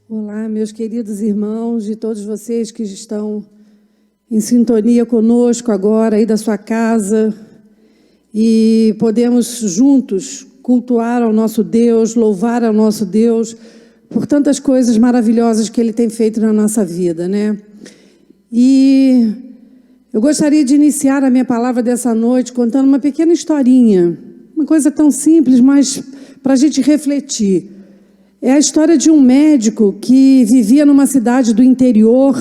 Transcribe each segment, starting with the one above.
Olá, meus queridos irmãos e todos vocês que estão em sintonia conosco agora, aí da sua casa, e podemos juntos cultuar ao nosso Deus, louvar ao nosso Deus por tantas coisas maravilhosas que Ele tem feito na nossa vida, né? E eu gostaria de iniciar a minha palavra dessa noite contando uma pequena historinha, uma coisa tão simples, mas para a gente refletir. É a história de um médico que vivia numa cidade do interior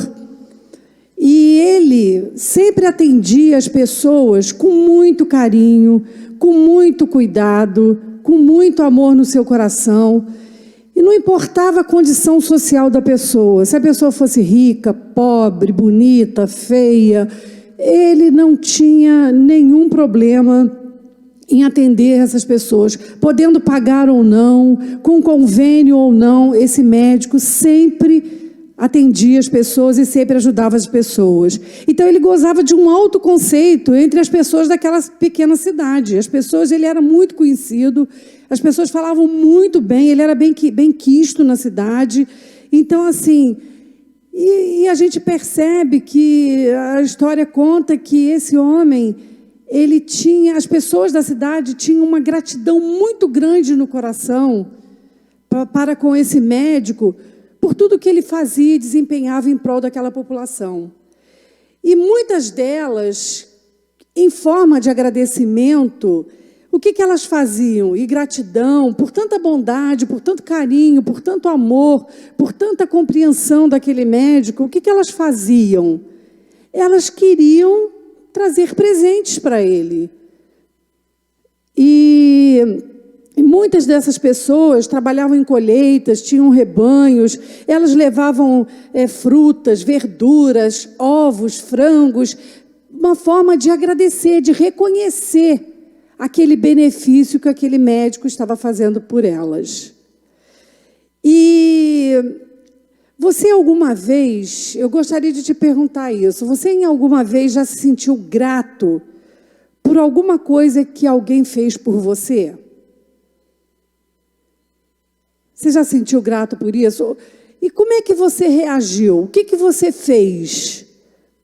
e ele sempre atendia as pessoas com muito carinho, com muito cuidado, com muito amor no seu coração. E não importava a condição social da pessoa, se a pessoa fosse rica, pobre, bonita, feia, ele não tinha nenhum problema em atender essas pessoas, podendo pagar ou não, com convênio ou não, esse médico sempre atendia as pessoas e sempre ajudava as pessoas. Então ele gozava de um alto conceito entre as pessoas daquela pequena cidade. As pessoas, ele era muito conhecido, as pessoas falavam muito bem, ele era bem quisto na cidade. Então, assim, e a gente percebe que a história conta que esse homem, ele tinha, as pessoas da cidade tinham uma gratidão muito grande no coração para com esse médico, por tudo que ele fazia e desempenhava em prol daquela população. E muitas delas, em forma de agradecimento, o que elas faziam? E gratidão por tanta bondade, por tanto carinho, por tanto amor, por tanta compreensão daquele médico, o que elas faziam? Elas queriam trazer presentes para ele. E muitas dessas pessoas trabalhavam em colheitas, tinham rebanhos, elas levavam frutas, verduras, ovos, frangos, uma forma de agradecer, de reconhecer aquele benefício que aquele médico estava fazendo por elas. E você alguma vez, eu gostaria de te perguntar isso, você em alguma vez já se sentiu grato por alguma coisa que alguém fez por você? Você já se sentiu grato por isso? E como é que você reagiu? O que você fez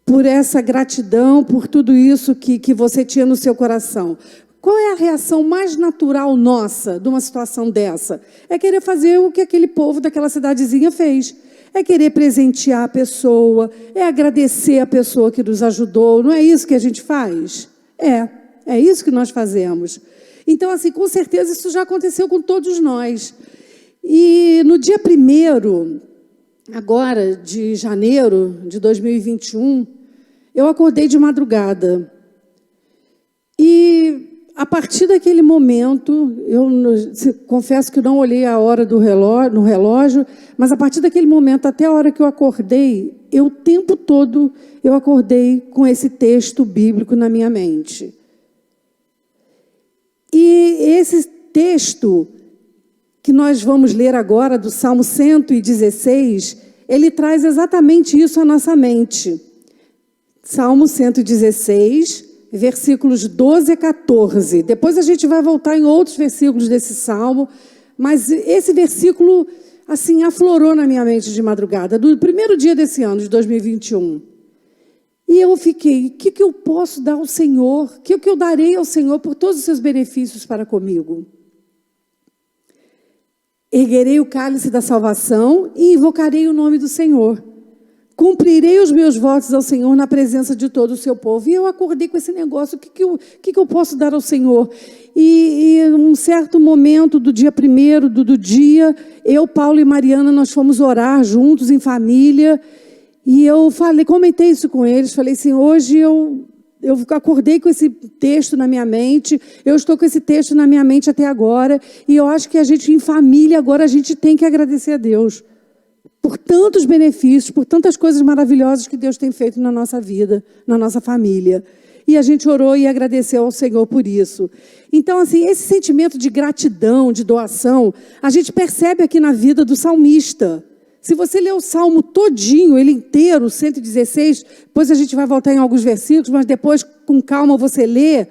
por essa gratidão, por tudo isso que você tinha no seu coração? Qual é a reação mais natural nossa de uma situação dessa? É querer fazer o que aquele povo daquela cidadezinha fez. É querer presentear a pessoa, é agradecer a pessoa que nos ajudou. Não é isso que a gente faz? É isso que nós fazemos. Então, assim, com certeza isso já aconteceu com todos nós. E no dia 1º, agora, de janeiro de 2021, eu acordei de madrugada. E a partir daquele momento, eu confesso que não olhei a hora no relógio, mas a partir daquele momento até a hora que eu acordei, o tempo todo eu acordei com esse texto bíblico na minha mente. E esse texto que nós vamos ler agora, do Salmo 116, ele traz exatamente isso à nossa mente. Salmo 116, versículos 12 a 14. Depois a gente vai voltar em outros versículos desse salmo, mas esse versículo, assim, aflorou na minha mente de madrugada, do primeiro dia desse ano, de 2021. E eu fiquei, o que eu posso dar ao Senhor? O que eu darei ao Senhor por todos os seus benefícios para comigo? Erguerei o cálice da salvação e invocarei o nome do Senhor. Cumprirei os meus votos ao Senhor na presença de todo o seu povo. E eu acordei com esse negócio, o que eu posso dar ao Senhor? E um certo momento do dia 1º do dia, eu, Paulo e Mariana, nós fomos orar juntos, em família. E eu comentei isso com eles, falei assim, hoje eu acordei com esse texto na minha mente, eu estou com esse texto na minha mente até agora, e eu acho que a gente, em família, agora a gente tem que agradecer a Deus por tantos benefícios, por tantas coisas maravilhosas que Deus tem feito na nossa vida, na nossa família. E a gente orou e agradeceu ao Senhor por isso. Então, assim, esse sentimento de gratidão, de doação, a gente percebe aqui na vida do salmista. Se você ler o Salmo todinho, ele inteiro, 116, depois a gente vai voltar em alguns versículos, mas depois, com calma, você lê,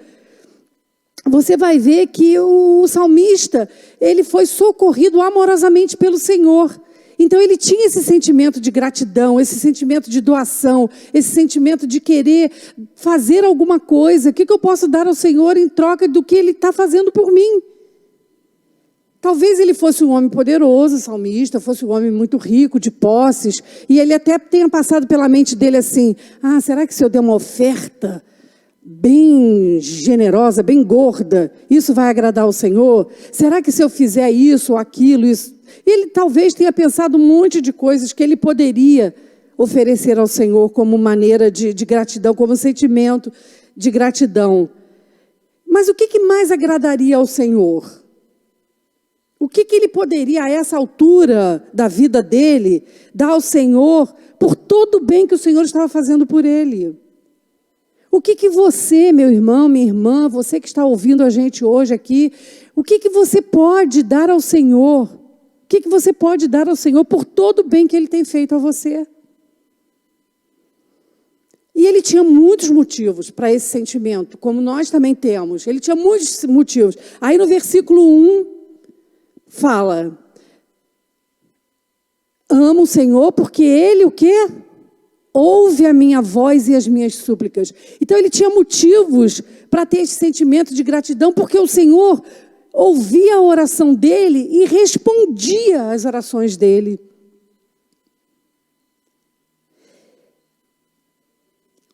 você vai ver que o salmista, ele foi socorrido amorosamente pelo Senhor. Então ele tinha esse sentimento de gratidão, esse sentimento de doação, esse sentimento de querer fazer alguma coisa. O que eu posso dar ao Senhor em troca do que Ele está fazendo por mim? Talvez ele fosse um homem poderoso, salmista, fosse um homem muito rico, de posses, e ele até tenha passado pela mente dele assim, será que se eu der uma oferta bem generosa, bem gorda, isso vai agradar ao Senhor? Será que se eu fizer isso ou aquilo, isso... Ele talvez tenha pensado um monte de coisas que ele poderia oferecer ao Senhor como maneira de gratidão, como sentimento de gratidão. Mas o que mais agradaria ao Senhor? O que ele poderia, a essa altura da vida dele, dar ao Senhor por todo o bem que o Senhor estava fazendo por ele? O que você, meu irmão, minha irmã, você que está ouvindo a gente hoje aqui, o que você pode dar ao Senhor? O que você pode dar ao Senhor por todo o bem que Ele tem feito a você? E ele tinha muitos motivos para esse sentimento, como nós também temos. Ele tinha muitos motivos. Aí no versículo 1, fala, amo o Senhor porque Ele o quê? Ouve a minha voz e as minhas súplicas. Então ele tinha motivos para ter esse sentimento de gratidão, porque o Senhor ouvia a oração dele e respondia às orações dele.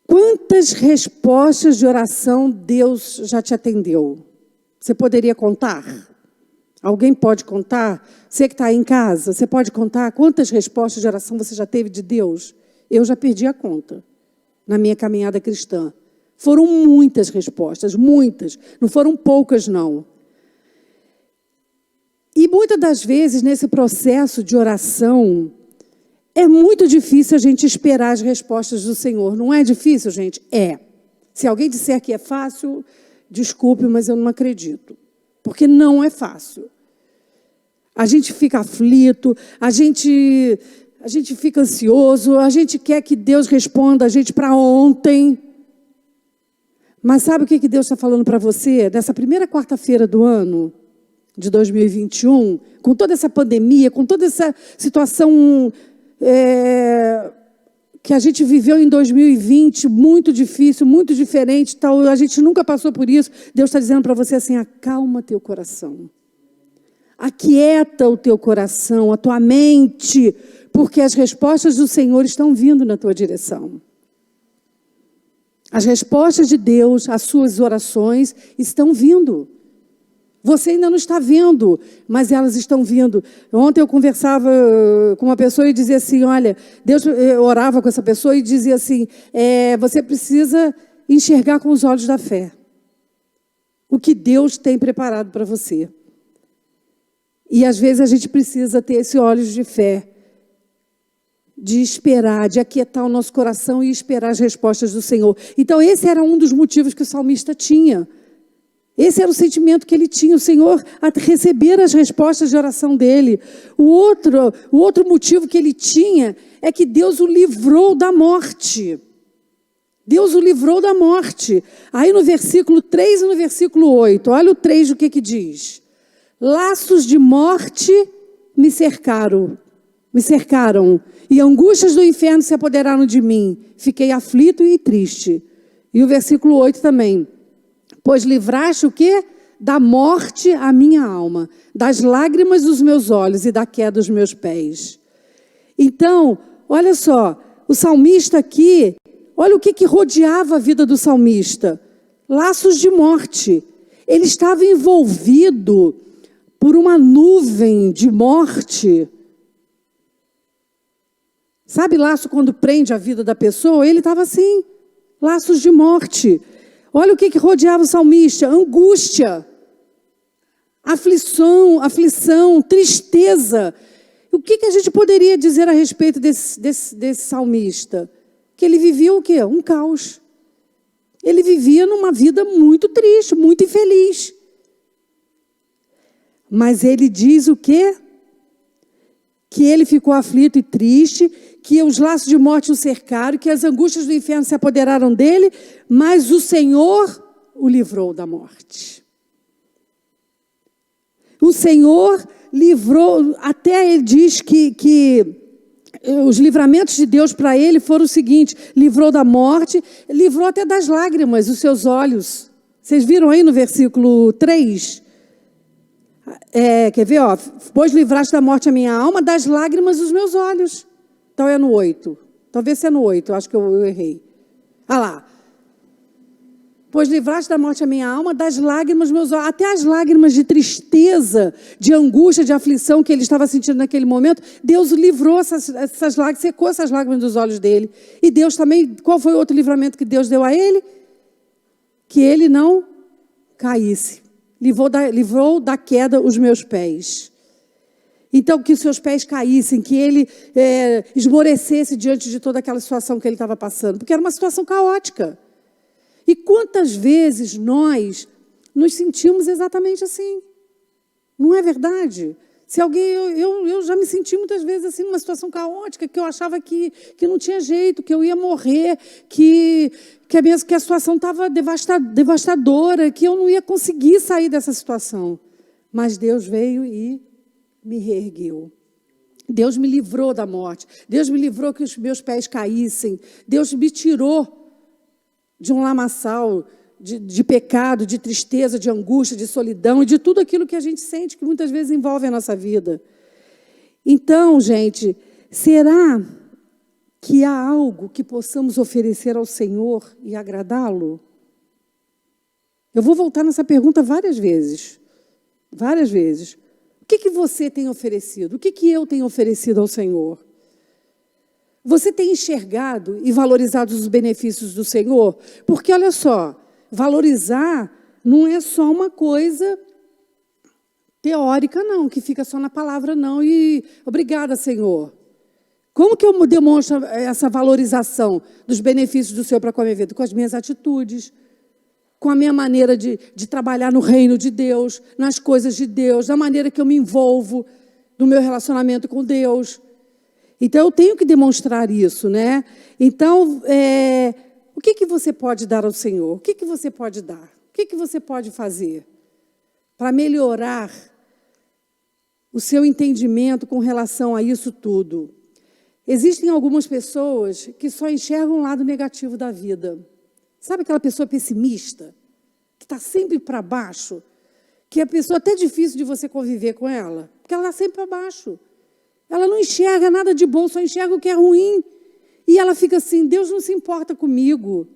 Quantas respostas de oração Deus já te atendeu? Você poderia contar? Alguém pode contar? Você que está aí em casa, você pode contar quantas respostas de oração você já teve de Deus? Eu já perdi a conta na minha caminhada cristã. Foram muitas respostas, muitas. Não foram poucas, não. E muitas das vezes, nesse processo de oração, é muito difícil a gente esperar as respostas do Senhor. Não é difícil, gente? É. Se alguém disser que é fácil, desculpe, mas eu não acredito. Porque não é fácil. A gente fica aflito, a gente fica ansioso, a gente quer que Deus responda a gente para ontem. Mas sabe o que Deus está falando para você? Nessa primeira quarta-feira do ano de 2021, com toda essa pandemia, com toda essa situação que a gente viveu em 2020, muito difícil, muito diferente, tal, a gente nunca passou por isso. Deus está dizendo para você assim, acalma teu coração. Aquieta o teu coração, a tua mente, porque as respostas do Senhor estão vindo na tua direção. As respostas de Deus, as suas orações estão vindo. Você ainda não está vendo, mas elas estão vindo. Ontem eu conversava com uma pessoa e dizia assim, olha, Deus, eu orava com essa pessoa e dizia assim, você precisa enxergar com os olhos da fé o que Deus tem preparado para você. E às vezes a gente precisa ter esses olhos de fé, de esperar, de aquietar o nosso coração e esperar as respostas do Senhor. Então esse era um dos motivos que o salmista tinha. Esse era o sentimento que ele tinha, o Senhor a receber as respostas de oração dele. O outro motivo que ele tinha é que Deus o livrou da morte. Deus o livrou da morte. Aí no versículo 3 e no versículo 8, olha o 3 o que diz. Laços de morte me cercaram, e angústias do inferno se apoderaram de mim. Fiquei aflito e triste. E o versículo 8 também. Pois livraste o quê? Da morte a minha alma, das lágrimas dos meus olhos e da queda dos meus pés. Então, olha só, o salmista aqui, olha o que rodeava a vida do salmista. Laços de morte. Ele estava envolvido por uma nuvem de morte. Sabe laço quando prende a vida da pessoa? Ele estava assim, laços de morte. Olha o que rodeava o salmista, angústia, aflição, tristeza. O que a gente poderia dizer a respeito desse salmista? Que ele vivia o quê? Um caos. Ele vivia numa vida muito triste, muito infeliz. Mas ele diz o quê? Que ele ficou aflito e triste, que os laços de morte o cercaram, que as angústias do inferno se apoderaram dele, mas o Senhor o livrou da morte. O Senhor livrou, até ele diz que os livramentos de Deus para ele foram o seguinte: livrou da morte, livrou até das lágrimas os seus olhos. Vocês viram aí no versículo 3? Quer ver? Ó, pois livraste da morte a minha alma, das lágrimas os meus olhos. Então é no 8. Talvez seja no 8, acho que eu errei. Ah lá. Pois livraste da morte a minha alma, das lágrimas meus olhos. Até as lágrimas de tristeza, de angústia, de aflição que ele estava sentindo naquele momento, Deus livrou essas lágrimas, secou essas lágrimas dos olhos dele. E Deus também, qual foi o outro livramento que Deus deu a ele? Que ele não caísse. Livrou da queda os meus pés. Então, que os seus pés caíssem, que ele esmorecesse diante de toda aquela situação que ele estava passando. Porque era uma situação caótica. E quantas vezes nós nos sentimos exatamente assim? Não é verdade? Se alguém, eu já me senti muitas vezes assim, numa situação caótica, que eu achava que não tinha jeito, que eu ia morrer, que a situação estava devastadora, que eu não ia conseguir sair dessa situação. Mas Deus veio e me reergueu. Deus me livrou da morte. Deus me livrou que os meus pés caíssem. Deus me tirou de um lamaçal de pecado, de tristeza, de angústia, de solidão e de tudo aquilo que a gente sente, que muitas vezes envolve a nossa vida. Então, gente, será que há algo que possamos oferecer ao Senhor e agradá-lo? Eu vou voltar nessa pergunta várias vezes. Várias vezes. O que você tem oferecido? O que eu tenho oferecido ao Senhor? Você tem enxergado e valorizado os benefícios do Senhor? Porque, olha só, valorizar não é só uma coisa teórica, não, que fica só na palavra, não. E obrigada, Senhor. Como que eu demonstro essa valorização dos benefícios do Senhor para com a minha vida? Com as minhas atitudes, com a minha maneira de trabalhar no reino de Deus, nas coisas de Deus, da maneira que eu me envolvo no meu relacionamento com Deus. Então, eu tenho que demonstrar isso, né? Então, o que você pode dar ao Senhor? O que você pode dar? O que você pode fazer para melhorar o seu entendimento com relação a isso tudo? Existem algumas pessoas que só enxergam o lado negativo da vida. Sabe aquela pessoa pessimista, que está sempre para baixo, que é a pessoa até difícil de você conviver com ela, porque ela está sempre para baixo. Ela não enxerga nada de bom, só enxerga o que é ruim. E ela fica assim: Deus não se importa comigo.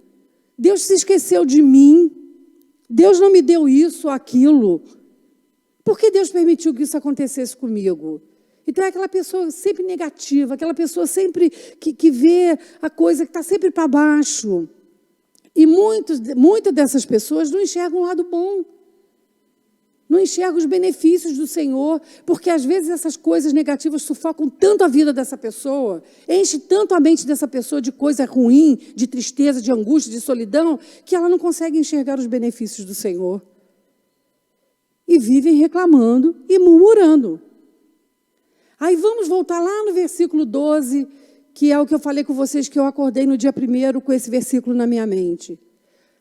Deus se esqueceu de mim. Deus não me deu isso ou aquilo. Por que Deus permitiu que isso acontecesse comigo? Então é aquela pessoa sempre negativa, aquela pessoa sempre que vê a coisa que está sempre para baixo. E muitas dessas pessoas não enxergam o lado bom. Não enxerga os benefícios do Senhor, porque às vezes essas coisas negativas sufocam tanto a vida dessa pessoa, enche tanto a mente dessa pessoa de coisa ruim, de tristeza, de angústia, de solidão, que ela não consegue enxergar os benefícios do Senhor. E vivem reclamando e murmurando. Aí vamos voltar lá no versículo 12, que é o que eu falei com vocês, que eu acordei no dia 1º com esse versículo na minha mente.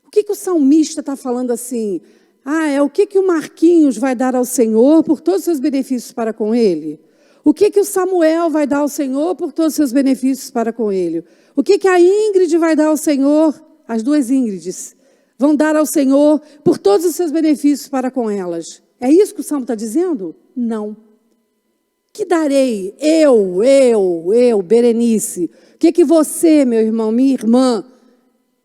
O que o salmista está falando assim? O que o Marquinhos vai dar ao Senhor por todos os seus benefícios para com ele? O que o Samuel vai dar ao Senhor por todos os seus benefícios para com ele? O que a Ingrid vai dar ao Senhor, as duas Ingrids, vão dar ao Senhor por todos os seus benefícios para com elas? É isso que o Salmo está dizendo? Não. Que darei? Eu, Berenice. O que você, meu irmão, minha irmã,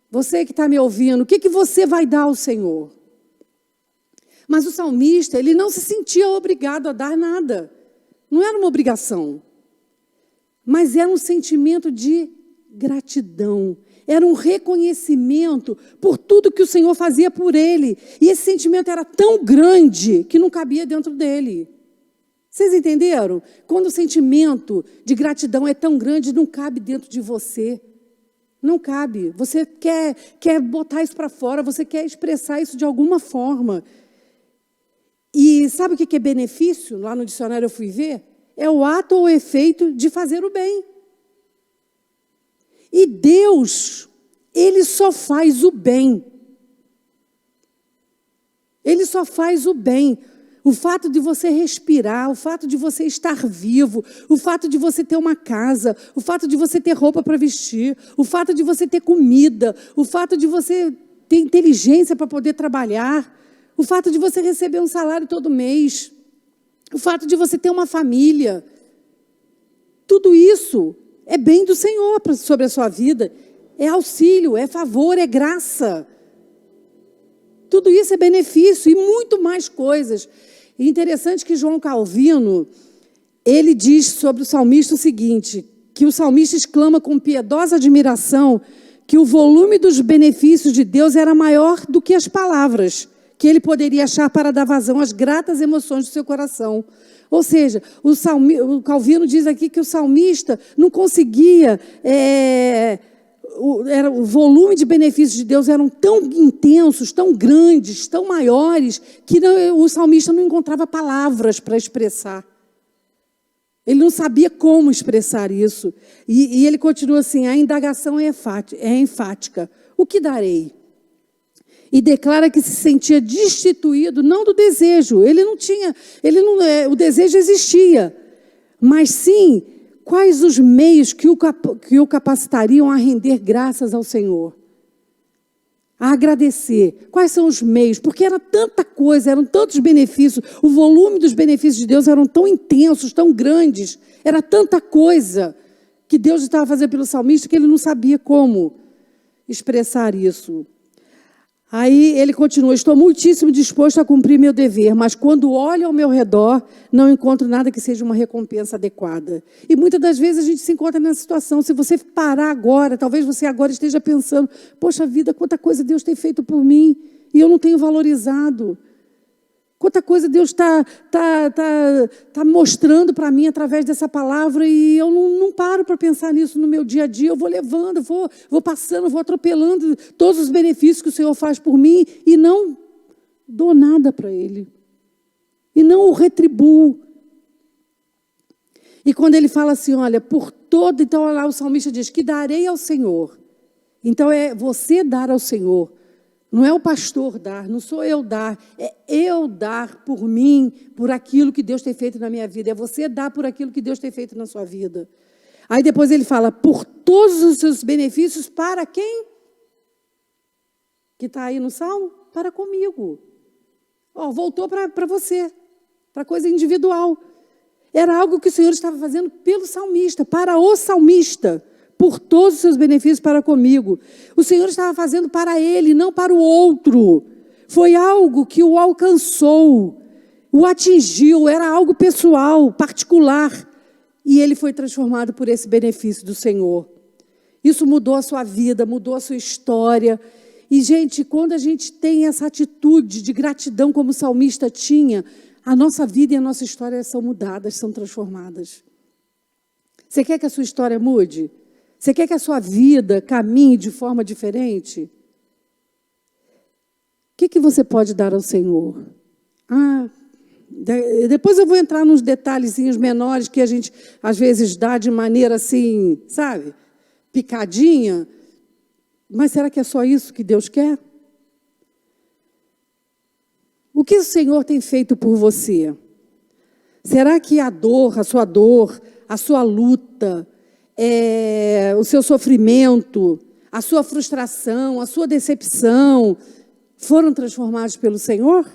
você que está me ouvindo, o que você vai dar ao Senhor? Mas o salmista, ele não se sentia obrigado a dar nada. Não era uma obrigação. Mas era um sentimento de gratidão. Era um reconhecimento por tudo que o Senhor fazia por ele. E esse sentimento era tão grande que não cabia dentro dele. Vocês entenderam? Quando o sentimento de gratidão é tão grande, não cabe dentro de você. Não cabe. Você quer botar isso para fora, você quer expressar isso de alguma forma. E sabe o que é benefício? Lá no dicionário eu fui ver. É o ato ou efeito de fazer o bem. E Deus, Ele só faz o bem. Ele só faz o bem. O fato de você respirar, o fato de você estar vivo, o fato de você ter uma casa, o fato de você ter roupa para vestir, o fato de você ter comida, o fato de você ter inteligência para poder trabalhar, o fato de você receber um salário todo mês, o fato de você ter uma família. Tudo isso é bem do Senhor sobre a sua vida. É auxílio, é favor, é graça. Tudo isso é benefício e muito mais coisas. E interessante que João Calvino, ele diz sobre o salmista o seguinte, que o salmista exclama com piedosa admiração que o volume dos benefícios de Deus era maior do que as palavras que ele poderia achar para dar vazão às gratas emoções do seu coração. Ou seja, o Calvino diz aqui que o salmista não conseguia... o volume de benefícios de Deus eram tão intensos, tão grandes, tão maiores, que o salmista não encontrava palavras para expressar. Ele não sabia como expressar isso. E ele continua assim, a indagação é enfática. O que darei? E declara que se sentia destituído, não do desejo. O desejo existia, mas sim... Quais os meios que o capacitariam a render graças ao Senhor? A agradecer. Quais são os meios? Porque era tanta coisa, eram tantos benefícios, o volume dos benefícios de Deus eram tão intensos, tão grandes, era tanta coisa que Deus estava fazendo pelo salmista que ele não sabia como expressar isso. Aí ele continua, estou muitíssimo disposto a cumprir meu dever, mas quando olho ao meu redor, não encontro nada que seja uma recompensa adequada. E muitas das vezes a gente se encontra nessa situação. Se você parar agora, talvez você agora esteja pensando, poxa vida, quanta coisa Deus tem feito por mim e eu não tenho valorizado. Quanta coisa Deus está mostrando para mim através dessa palavra e eu não paro para pensar nisso no meu dia a dia. Eu vou levando, vou passando, vou atropelando todos os benefícios que o Senhor faz por mim e não dou nada para Ele. E não o retribuo. E quando ele fala assim, olha, por todo... Então lá o salmista diz que darei ao Senhor. Então é você dar ao Senhor. Não é o pastor dar, não sou eu dar, é eu dar por mim, por aquilo que Deus tem feito na minha vida. É você dar por aquilo que Deus tem feito na sua vida. Aí depois ele fala, por todos os seus benefícios, para quem? Que está aí no Salmo? Para comigo. Voltou para você, para coisa individual. Era algo que o Senhor estava fazendo pelo salmista, para o salmista. Por todos os seus benefícios para comigo. O Senhor estava fazendo para ele, não para o outro. Foi algo que o alcançou, o atingiu, era algo pessoal, particular. E ele foi transformado por esse benefício do Senhor. Isso mudou a sua vida, mudou a sua história. E, gente, quando a gente tem essa atitude de gratidão como o salmista tinha, a nossa vida e a nossa história são mudadas, são transformadas. Você quer que a sua história mude? Você quer que a sua vida caminhe de forma diferente? O que você pode dar ao Senhor? Depois eu vou entrar nos detalhezinhos menores que a gente, às vezes, dá de maneira assim, sabe? Picadinha. Mas será que é só isso que Deus quer? O que o Senhor tem feito por você? Será que a sua luta, o seu sofrimento, a sua frustração, a sua decepção, foram transformados pelo Senhor?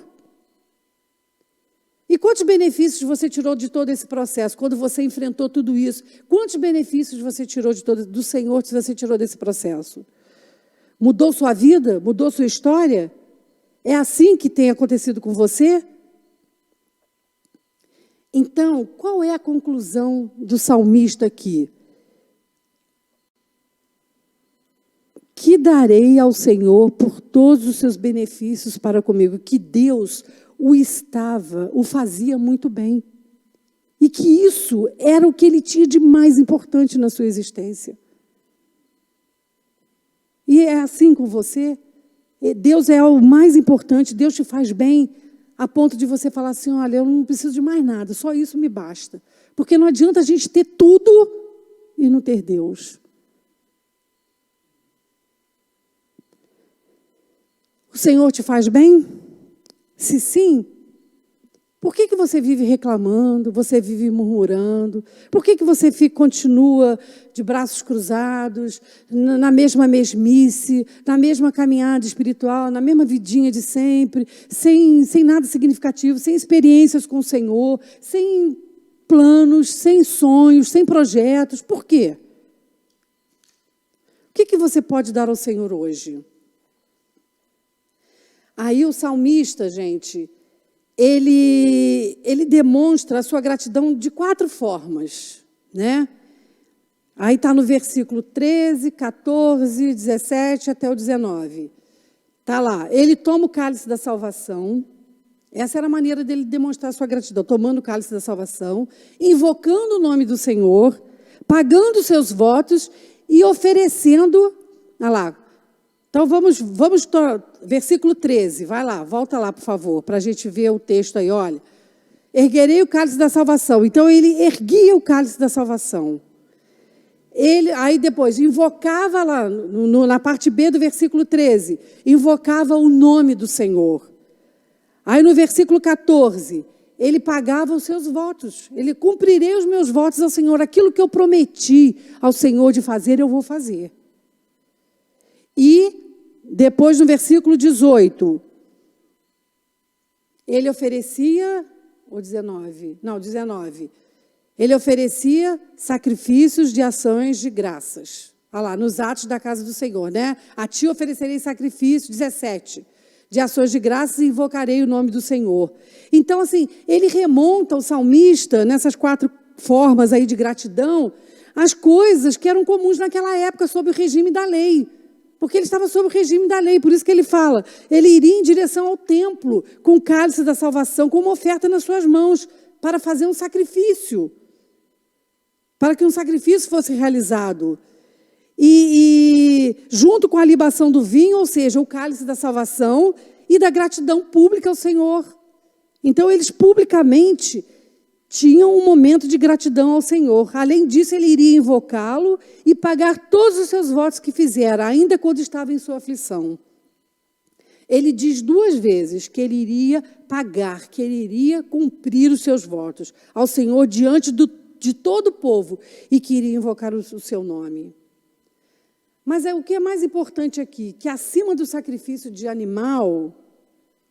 E quantos benefícios você tirou de todo esse processo, quando você enfrentou tudo isso? Quantos benefícios você tirou do Senhor, que você tirou desse processo? Mudou sua vida? Mudou sua história? É assim que tem acontecido com você? Então, qual é a conclusão do salmista aqui? Que darei ao Senhor por todos os seus benefícios para comigo, que Deus o fazia muito bem. E que isso era o que ele tinha de mais importante na sua existência. E é assim com você? Deus é o mais importante, Deus te faz bem, a ponto de você falar assim, olha, eu não preciso de mais nada, só isso me basta. Porque não adianta a gente ter tudo e não ter Deus. O Senhor te faz bem? Se sim, Por que você vive reclamando, você vive murmurando? Por que você continua de braços cruzados, na mesma mesmice, na mesma caminhada espiritual, na mesma vidinha de sempre, sem nada significativo, sem experiências com o Senhor, sem planos, sem sonhos, sem projetos? Por quê? O que você pode dar ao Senhor hoje? Aí o salmista, gente, ele demonstra a sua gratidão de 4 formas, né? Aí está no versículo 13, 14, 17 até o 19. Está lá, ele toma o cálice da salvação. Essa era a maneira dele demonstrar a sua gratidão, tomando o cálice da salvação, invocando o nome do Senhor, pagando seus votos e oferecendo, olha lá. Então, vamos versículo 13, vai lá, volta lá, por favor, para a gente ver o texto aí, olha. Erguerei o cálice da salvação. Então, ele erguia o cálice da salvação. Ele, aí depois, invocava lá, na parte B do versículo 13, invocava o nome do Senhor. Aí, no versículo 14, ele pagava os seus votos. Ele, cumprirei os meus votos ao Senhor. Aquilo que eu prometi ao Senhor de fazer, eu vou fazer. E depois, no versículo 18, ele oferecia, ou 19, não, 19, ele oferecia sacrifícios de ações de graças. Olha lá, nos atos da casa do Senhor, né? A ti oferecerei sacrifício, 17, de ações de graças e invocarei o nome do Senhor. Então, assim, ele remonta o salmista, nessas 4 formas aí de gratidão, as coisas que eram comuns naquela época, sob o regime da lei. Porque ele estava sob o regime da lei, por isso que ele fala, ele iria em direção ao templo, com o cálice da salvação, com uma oferta nas suas mãos, para fazer um sacrifício, para que um sacrifício fosse realizado. E junto com a libação do vinho, ou seja, o cálice da salvação e da gratidão pública ao Senhor. Então, eles publicamente tinham um momento de gratidão ao Senhor. Além disso, ele iria invocá-lo e pagar todos os seus votos que fizera, ainda quando estava em sua aflição. Ele diz 2 vezes que ele iria pagar, que ele iria cumprir os seus votos ao Senhor diante de todo o povo e que iria invocar o seu nome. Mas o que é mais importante aqui, que acima do sacrifício de animal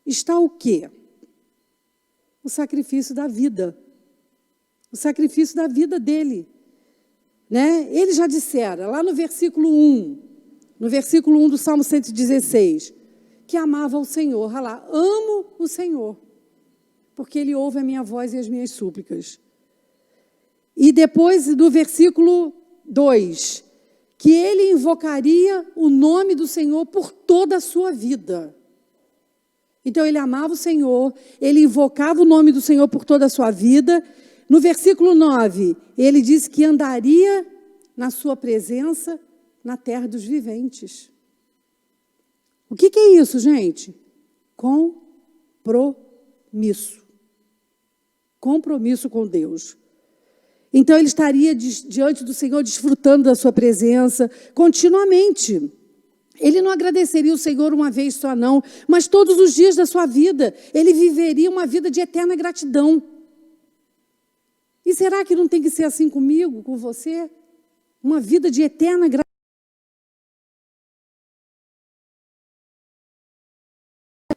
está o quê? O sacrifício da vida. O sacrifício da vida dele. Né? Ele já dissera, lá no versículo 1 do Salmo 116, que amava o Senhor. Olha lá, amo o Senhor, porque Ele ouve a minha voz e as minhas súplicas. E depois do versículo 2, que ele invocaria o nome do Senhor por toda a sua vida. Então, ele amava o Senhor, ele invocava o nome do Senhor por toda a sua vida. No versículo 9, ele diz que andaria na sua presença na terra dos viventes. O que é isso, gente? Compromisso. Compromisso com Deus. Então, ele estaria diante do Senhor, desfrutando da sua presença continuamente. Ele não agradeceria o Senhor uma vez só, não, mas todos os dias da sua vida, ele viveria uma vida de eterna gratidão. E será que não tem que ser assim comigo, com você? Uma vida de eterna gratidão.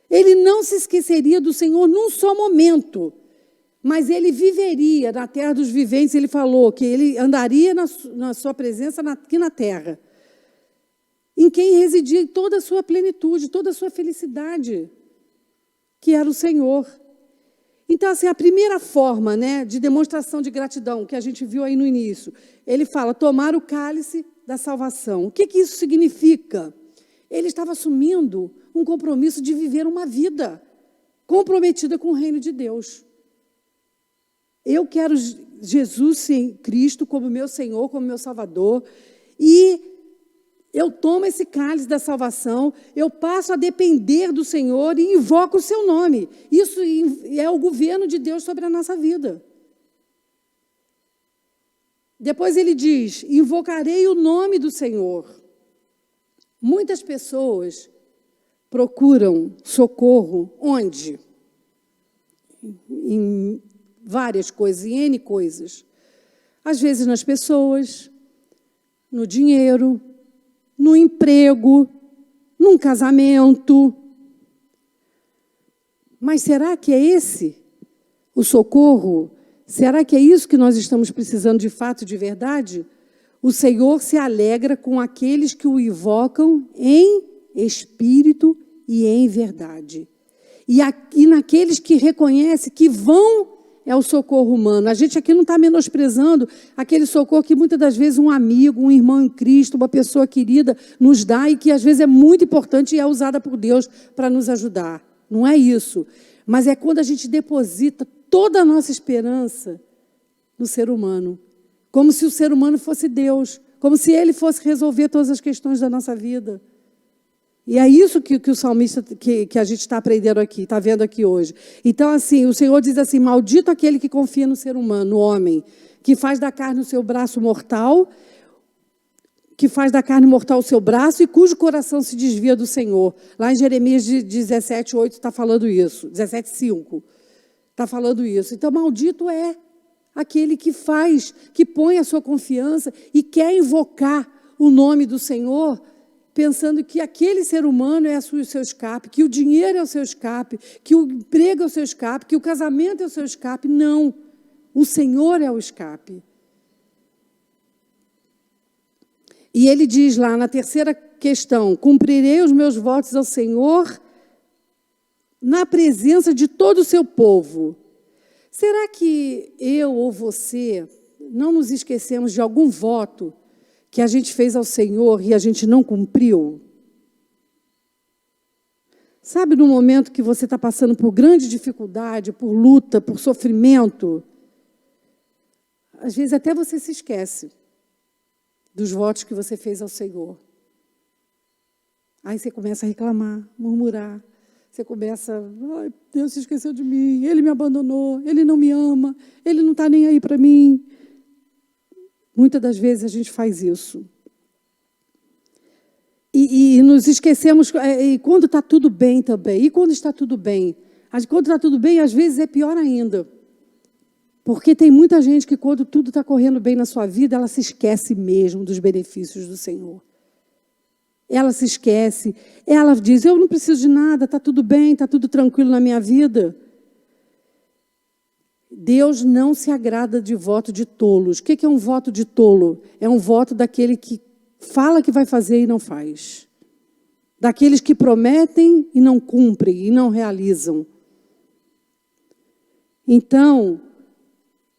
Ele não se esqueceria do Senhor num só momento, mas ele viveria na terra dos viventes. Ele falou que ele andaria na sua presença aqui na terra, em quem residia toda a sua plenitude, toda a sua felicidade, que era o Senhor. Então, assim, a primeira forma, né, de demonstração de gratidão, que a gente viu aí no início, ele fala, tomar o cálice da salvação. O que isso significa? Ele estava assumindo um compromisso de viver uma vida comprometida com o reino de Deus. Eu quero Jesus, Cristo, como meu Senhor, como meu Salvador, e eu tomo esse cálice da salvação, eu passo a depender do Senhor e invoco o seu nome. Isso é o governo de Deus sobre a nossa vida. Depois ele diz, invocarei o nome do Senhor. Muitas pessoas procuram socorro onde? em várias coisas, em N coisas. Às vezes nas pessoas, no dinheiro, no emprego, num casamento. Mas será que é esse o socorro? Será que é isso que nós estamos precisando de fato, de verdade? O Senhor se alegra com aqueles que o invocam em espírito e em verdade. E naqueles que reconhecem que vão é o socorro humano. A gente aqui não está menosprezando aquele socorro que muitas das vezes um amigo, um irmão em Cristo, uma pessoa querida nos dá e que às vezes é muito importante e é usada por Deus para nos ajudar. Não é isso. Mas é quando a gente deposita toda a nossa esperança no ser humano. Como se o ser humano fosse Deus. Como se ele fosse resolver todas as questões da nossa vida. E é isso que o salmista, que a gente está aprendendo aqui, está vendo aqui hoje. Então, assim, o Senhor diz assim, maldito aquele que confia no ser humano, no homem, que faz da carne o seu braço mortal, que faz da carne mortal o seu braço e cujo coração se desvia do Senhor. Lá em Jeremias 17:8 está falando isso, 17:5 está falando isso. Então, maldito é aquele que faz, que põe a sua confiança e quer invocar o nome do Senhor, pensando que aquele ser humano é o seu escape, que o dinheiro é o seu escape, que o emprego é o seu escape, que o casamento é o seu escape. Não, o Senhor é o escape. E ele diz lá na terceira questão, cumprirei os meus votos ao Senhor na presença de todo o seu povo. Será que eu ou você não nos esquecemos de algum voto que a gente fez ao Senhor e a gente não cumpriu? Sabe, no momento que você está passando por grande dificuldade, por luta, por sofrimento, às vezes até você se esquece dos votos que você fez ao Senhor. Aí você começa a reclamar, murmurar. Você começa, ai, Deus se esqueceu de mim, Ele me abandonou, Ele não me ama, Ele não está nem aí para mim. Muitas das vezes a gente faz isso. E nos esquecemos, e quando está tudo bem também. E quando está tudo bem? Quando está tudo bem, às vezes é pior ainda. Porque tem muita gente que quando tudo está correndo bem na sua vida, ela se esquece mesmo dos benefícios do Senhor. Ela se esquece, ela diz, eu não preciso de nada, está tudo bem, está tudo tranquilo na minha vida. Deus não se agrada de voto de tolos. O que é um voto de tolo? É um voto daquele que fala que vai fazer e não faz. Daqueles que prometem e não cumprem, e não realizam. Então,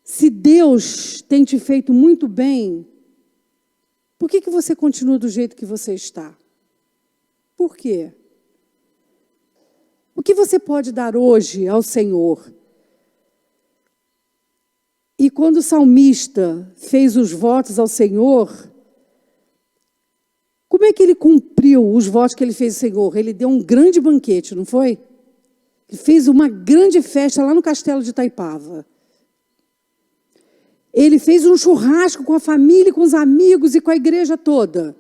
se Deus tem te feito muito bem, por que você continua do jeito que você está? Por quê? O que você pode dar hoje ao Senhor? E quando o salmista fez os votos ao Senhor, como é que ele cumpriu os votos que ele fez ao Senhor? Ele deu um grande banquete, não foi? Ele fez uma grande festa lá no castelo de Itaipava. Ele fez um churrasco com a família, com os amigos e com a igreja toda.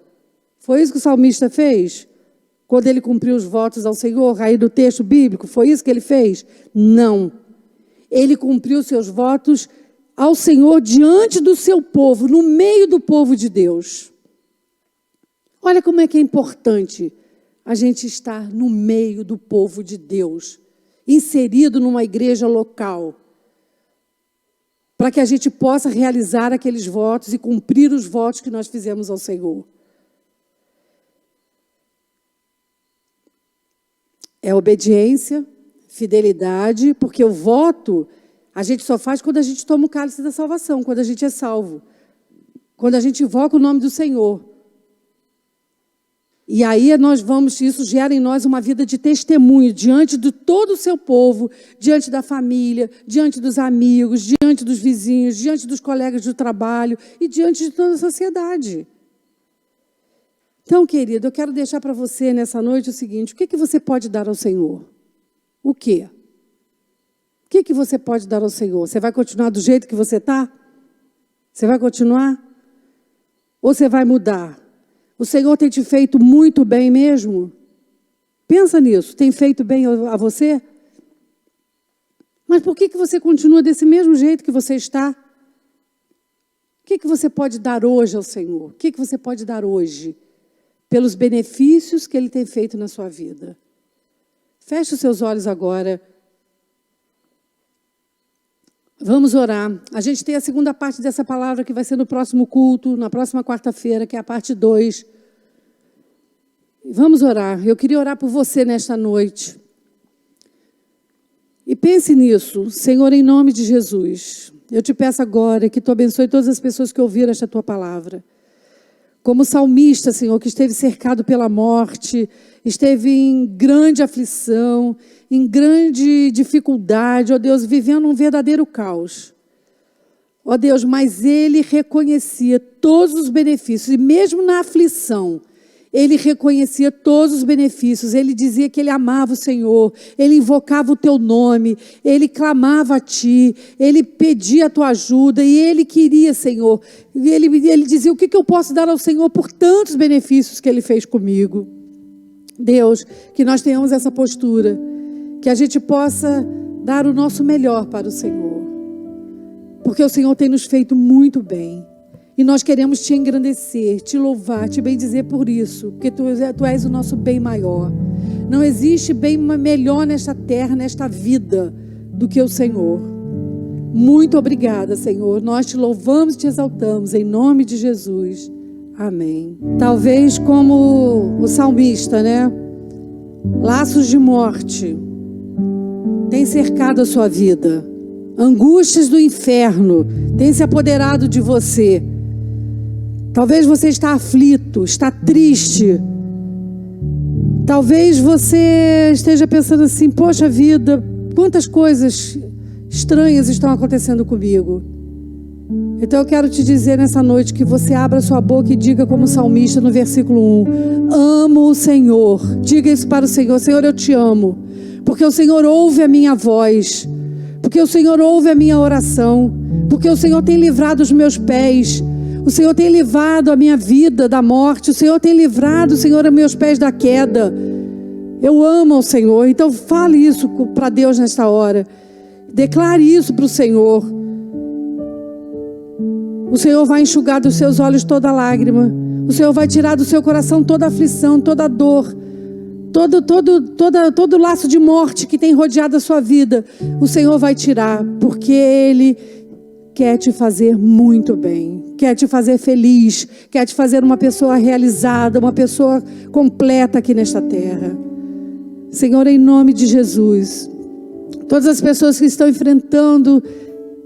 Foi isso que o salmista fez? Quando ele cumpriu os votos ao Senhor, aí do texto bíblico, foi isso que ele fez? Não. Ele cumpriu seus votos ao Senhor diante do seu povo, no meio do povo de Deus. Olha como é que é importante a gente estar no meio do povo de Deus, inserido numa igreja local, para que a gente possa realizar aqueles votos e cumprir os votos que nós fizemos ao Senhor. É obediência, fidelidade, porque o voto a gente só faz quando a gente toma o cálice da salvação, quando a gente é salvo. Quando a gente invoca o nome do Senhor. E aí isso gera em nós uma vida de testemunho diante de todo o seu povo, diante da família, diante dos amigos, diante dos vizinhos, diante dos colegas do trabalho e diante de toda a sociedade. Então, querido, eu quero deixar para você nessa noite o seguinte, o que você pode dar ao Senhor? O quê? O que você pode dar ao Senhor? Você vai continuar do jeito que você está? Você vai continuar? Ou você vai mudar? O Senhor tem te feito muito bem mesmo? Pensa nisso. Tem feito bem a você? Mas por que você continua desse mesmo jeito que você está? O que você pode dar hoje ao Senhor? O que você pode dar hoje pelos benefícios que Ele tem feito na sua vida? Feche os seus olhos agora. Vamos orar. A gente tem a segunda parte dessa palavra que vai ser no próximo culto, na próxima quarta-feira, que é a parte 2. Vamos orar. Eu queria orar por você nesta noite. E pense nisso, Senhor, em nome de Jesus. Eu te peço agora que Tu abençoe todas as pessoas que ouviram esta Tua palavra. Como salmista, Senhor, que esteve cercado pela morte, esteve em grande aflição, em grande dificuldade, ó Deus, vivendo um verdadeiro caos. Ó Deus, mas ele reconhecia todos os benefícios, e mesmo na aflição, ele reconhecia todos os benefícios. Ele dizia que ele amava o Senhor, ele invocava o Teu nome, ele clamava a Ti, ele pedia a Tua ajuda, e ele queria, Senhor. Ele dizia, o que eu posso dar ao Senhor por tantos benefícios que Ele fez comigo? Deus, que nós tenhamos essa postura, que a gente possa dar o nosso melhor para o Senhor, porque o Senhor tem nos feito muito bem. E nós queremos Te engrandecer, Te louvar, Te bendizer por isso, porque tu és o nosso bem maior. Não existe bem melhor nesta terra, nesta vida, do que o Senhor. Muito obrigada, Senhor. Nós Te louvamos e Te exaltamos, em nome de Jesus. Amém. Talvez como o salmista, né? Laços de morte têm cercado a sua vida. Angústias do inferno têm se apoderado de você. Talvez você está aflito, está triste. Talvez você esteja pensando assim, poxa vida, quantas coisas estranhas estão acontecendo comigo. Então eu quero te dizer nessa noite que você abra sua boca e diga como salmista no versículo 1, amo o Senhor. Diga isso para o Senhor, Senhor, eu te amo, porque o Senhor ouve a minha voz, porque o Senhor ouve a minha oração, porque o Senhor tem livrado os meus pés, o Senhor tem livrado a minha vida da morte, o Senhor tem livrado, Senhor, os meus pés da queda. Eu amo o Senhor. Então fale isso para Deus nesta hora. Declare isso para o Senhor. O Senhor vai enxugar dos seus olhos toda lágrima. O Senhor vai tirar do seu coração toda aflição, toda dor, todo laço de morte que tem rodeado a sua vida. O Senhor vai tirar, porque Ele quer te fazer muito bem, quer te fazer feliz, quer te fazer uma pessoa realizada, uma pessoa completa aqui nesta terra. Senhor, em nome de Jesus, todas as pessoas que estão enfrentando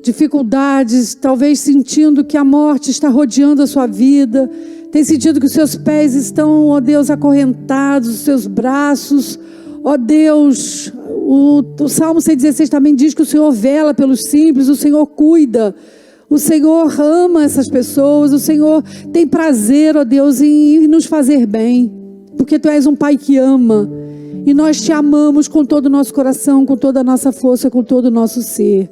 dificuldades, talvez sentindo que a morte está rodeando a sua vida, tem sentido que os seus pés estão, ó Deus, acorrentados, os seus braços, ó Deus, o Salmo 116 também diz que o Senhor vela pelos simples, o Senhor cuida, o Senhor ama essas pessoas, o Senhor tem prazer, ó Deus, em nos fazer bem, porque Tu és um Pai que ama, e nós Te amamos com todo o nosso coração, com toda a nossa força, com todo o nosso ser.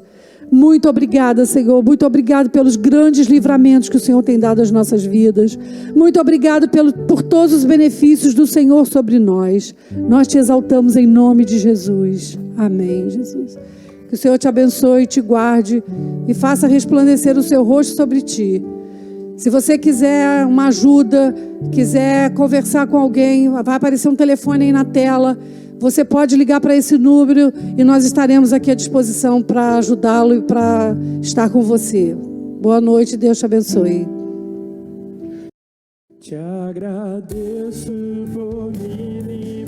Muito obrigada, Senhor. Muito obrigado pelos grandes livramentos que o Senhor tem dado às nossas vidas. Muito obrigado por todos os benefícios do Senhor sobre nós. Nós Te exaltamos em nome de Jesus. Amém, Jesus. Que o Senhor te abençoe, te guarde e faça resplandecer o seu rosto sobre ti. Se você quiser uma ajuda, quiser conversar com alguém, vai aparecer um telefone aí na tela. Você pode ligar para esse número e nós estaremos aqui à disposição para ajudá-lo e para estar com você. Boa noite, Deus te abençoe. Te agradeço por me